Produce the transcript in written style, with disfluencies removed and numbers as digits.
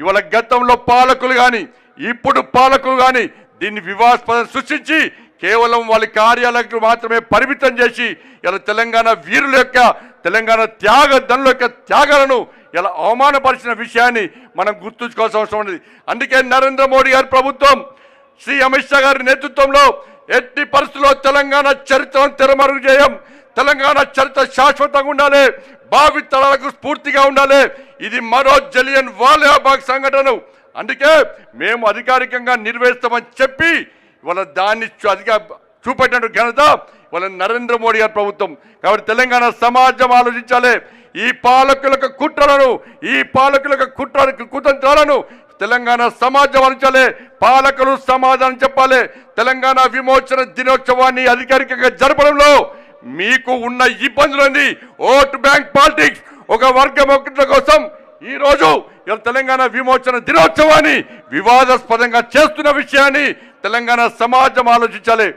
ఇవాళ గతంలో పాలకులు కానీ ఇప్పుడు పాలకులు కానీ దీన్ని వివాదాస్పదం సృష్టించి కేవలం వాళ్ళ కార్యాలయాలకు మాత్రమే పరిమితం చేసి ఇలా తెలంగాణ వీరుల యొక్క తెలంగాణ త్యాగదనుల యొక్క త్యాగాలను ఇలా అవమానపరిచిన విషయాన్ని మనం గుర్తుంచుకోవాల్సిన అవసరం ఉంది. అందుకే నరేంద్ర మోడీ గారి ప్రభుత్వం శ్రీ అమిత్ షా గారి నేతృత్వంలో ఎట్టి పరిస్థితుల్లో తెలంగాణ చరిత్రను తెరమరుగు చేయం, తెలంగాణ చరిత్ర శాశ్వతంగా ఉండాలి, భావి తరాలకు స్ఫూర్తిగా ఉండాలి. ఇది మరో జలియన్ వాలాబాగ్ సంఘటన. అందుకే మేము అధికారికంగా నిర్వహిస్తామని చెప్పి ఇవాళ దాన్ని చూపెట్టిన ఘనత ఇవాళ నరేంద్ర మోడీ గారి ప్రభుత్వం. కాబట్టి తెలంగాణ సమాజం ఆలోచించాలి. ఈ పాలకులకు కుతంత్రాలను తెలంగాణ సమాజం ఆలోచించాలి. పాలకులు సమాధానం చెప్పాలి. తెలంగాణ విమోచన దినోత్సవాన్ని అధికారికంగా జరపడంలో మీకు ఉన్న ఇబ్బందులని ఓట్ బ్యాంక్ పాలిటిక్స్ ఒక వర్గం కోసం ఈ రోజు తెలంగాణ విమోచన దినోత్సవాన్ని వివాదాస్పదంగా చేస్తున్న విషయాన్ని తెలంగాణ సమాజం ఆలోచించాలి.